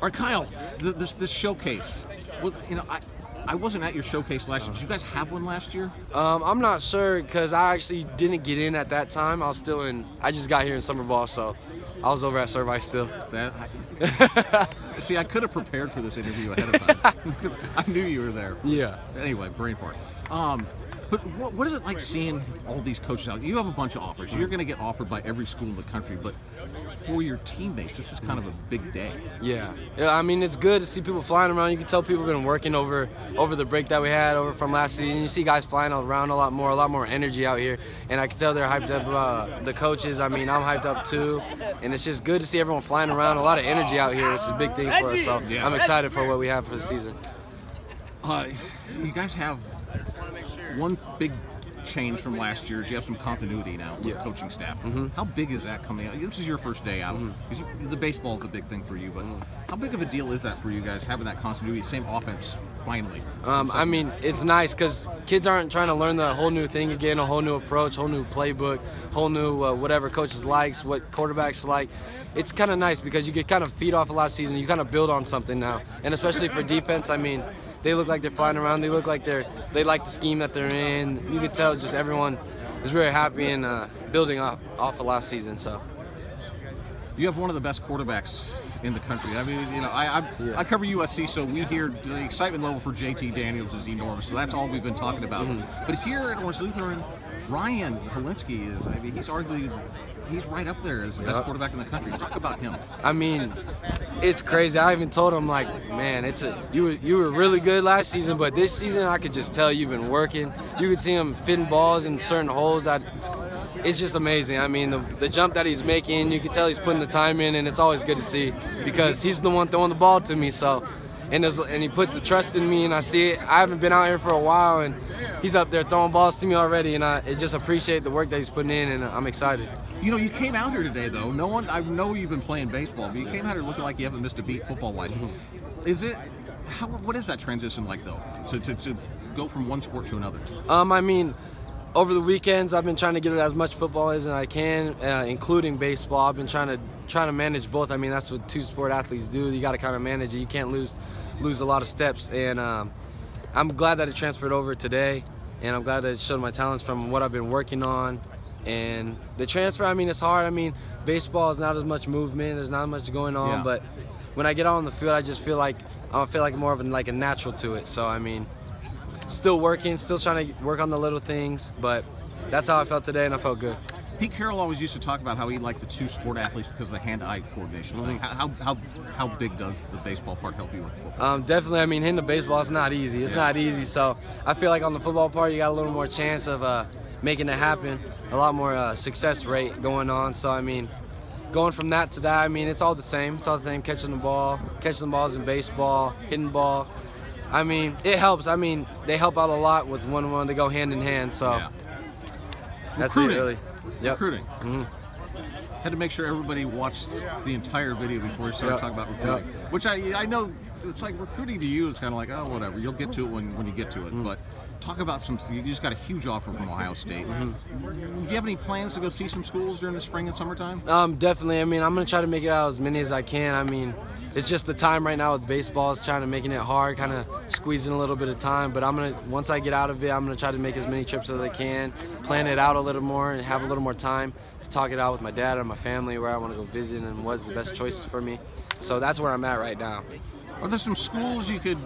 All right, Kyle, this showcase. I wasn't at your showcase last year. Did you guys have one last year? I'm not sure because I actually didn't get in at that time. I just got here in summer ball, so I was over at Service still. See, I could have prepared for this interview ahead of time because I knew you were there. Yeah. Anyway, brain fart. But what is it like seeing all these coaches out? You have a bunch of offers. You're going to get offered by every school in the country, but for your teammates, this is kind of a big day. Yeah, I mean, it's good to see people flying around. You can tell people have been working over the break that we had over from last season. You see guys flying around a lot more energy out here, and I can tell they're hyped up. The coaches, I mean, I'm hyped up too, and it's just good to see everyone flying around. A lot of energy out here, which is a big thing for us. So yeah. I'm excited for what we have for the season. You guys have one big change from last year is you have some continuity now with coaching staff. How big is that coming out? This is your first day out. The baseball is a big thing for you, but how big of a deal is that for you guys, having that continuity, same offense finally? I mean, it's nice because kids aren't trying to learn the whole new thing again, a whole new approach, whole new playbook, whole new whatever coaches likes, what quarterbacks like. It's kind of nice because you get kind of feed off of last season. You kind of build on something now, and especially for defense, I mean, they look like they're flying around. They look like they like the scheme that they're in. You could tell just everyone is really happy and building off of last season. So you have one of the best quarterbacks in the country. I mean, you know, I cover USC, so we hear the excitement level for JT Daniels is enormous. So that's all we've been talking about. But here at Orange Lutheran, Ryan Polinsky is. I mean, he's right up there as the best quarterback in the country. Talk about him. I mean, it's crazy. I even told him, like, man, you were really good last season, but this season I could just tell you've been working. You could see him fitting balls in certain holes that it's just amazing. I mean, the jump that he's making, you can tell he's putting the time in, and it's always good to see because he's the one throwing the ball to me. So, and he puts the trust in me, and I see it. I haven't been out here for a while, and he's up there throwing balls to me already, and I just appreciate the work that he's putting in, and I'm excited. You know, you came out here today, though. I know you've been playing baseball, but you came out here looking like you haven't missed a beat football-wise. What is that transition like, though, to go from one sport to another? I mean, over the weekends, I've been trying to get as much football as I can, including baseball. I've been trying to manage both. I mean, that's what two-sport athletes do. You got to kind of manage it. You can't lose a lot of steps, and I'm glad that it transferred over today, and I'm glad that it showed my talents from what I've been working on. And the transfer, I mean, it's hard. I mean, baseball is not as much movement. There's not much going on. But when I get out on the field, I just feel like more of a natural to it. So, I mean, still working, still trying to work on the little things. But that's how I felt today, and I felt good. Pete Carroll always used to talk about how he liked the two-sport athletes because of the hand-eye coordination thing. How big does the baseball part help you with football? Definitely. I mean, hitting the baseball is not easy. It's not easy. So I feel like on the football part, you got a little more chance of making it happen, a lot more success rate going on. So, I mean, going from that to that, I mean, it's all the same. It's all the same, catching the balls in baseball, hitting the ball. I mean, it helps. I mean, they help out a lot with one-on-one. They go hand in hand. So that's it, really. Recruiting. Had to make sure everybody watched the entire video before we started talking about recruiting. Which I know, it's like recruiting to you is kind of like, oh, whatever. You'll get to it when you get to it. But talk about you just got a huge offer from Ohio State. Do you have any plans to go see some schools during the spring and summertime? Definitely. I mean, I'm going to try to make it out as many as I can. I mean, it's just the time right now with baseball is making it hard, kind of squeezing a little bit of time. But once I get out of it, I'm going to try to make as many trips as I can, plan it out a little more, and have a little more time to talk it out with my dad or my family where I want to go visit and what's the best choices for me. So that's where I'm at right now. Are there some schools you could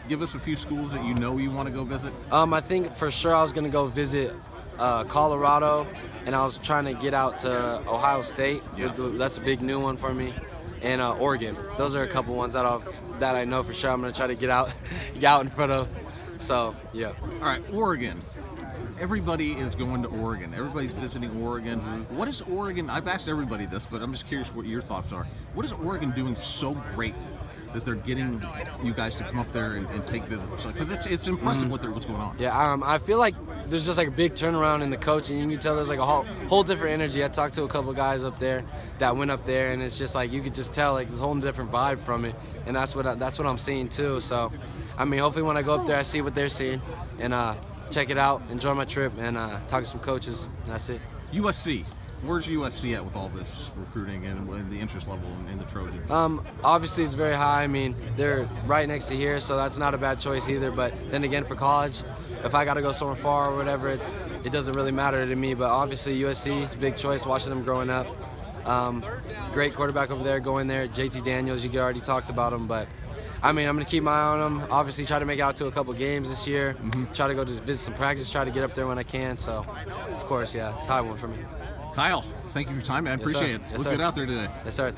give us a few schools that you know you want to go visit? I think for sure I was going to go visit Colorado, and I was trying to get out to Ohio State. That's a big new one for me. And Oregon. Those are a couple ones that I know for sure I'm going to try to get out in front of. So, yeah. All right, Oregon. Everybody is going to Oregon. Everybody's visiting Oregon. What is Oregon? I've asked everybody this, but I'm just curious what your thoughts are. What is Oregon doing so great that they're getting you guys to come up there and take visits? Because it's impressive what's going on. Yeah, I feel like there's just like a big turnaround in the coaching. You can tell there's like a whole different energy. I talked to a couple guys up there that went up there, and it's just like you could just tell like this whole different vibe from it, and that's what I'm seeing too. So, I mean, hopefully when I go up there, I see what they're seeing, and check it out, enjoy my trip, and talk to some coaches, and that's it. USC. Where's USC at with all this recruiting and the interest level in the Trojans? Obviously, it's very high. I mean, they're right next to here, so that's not a bad choice either. But then again, for college, if I got to go somewhere far or whatever, it doesn't really matter to me. But obviously, USC is a big choice, watching them growing up. Great quarterback over there, going there. JT Daniels, you already talked about him, but I mean, I'm going to keep my eye on him. Obviously, try to make it out to a couple games this year. Try to go to visit some practice, try to get up there when I can. So, of course, yeah, it's a high one for me. Kyle, thank you for your time, man. I appreciate it. Yes, Look good out there today. Yes, sir.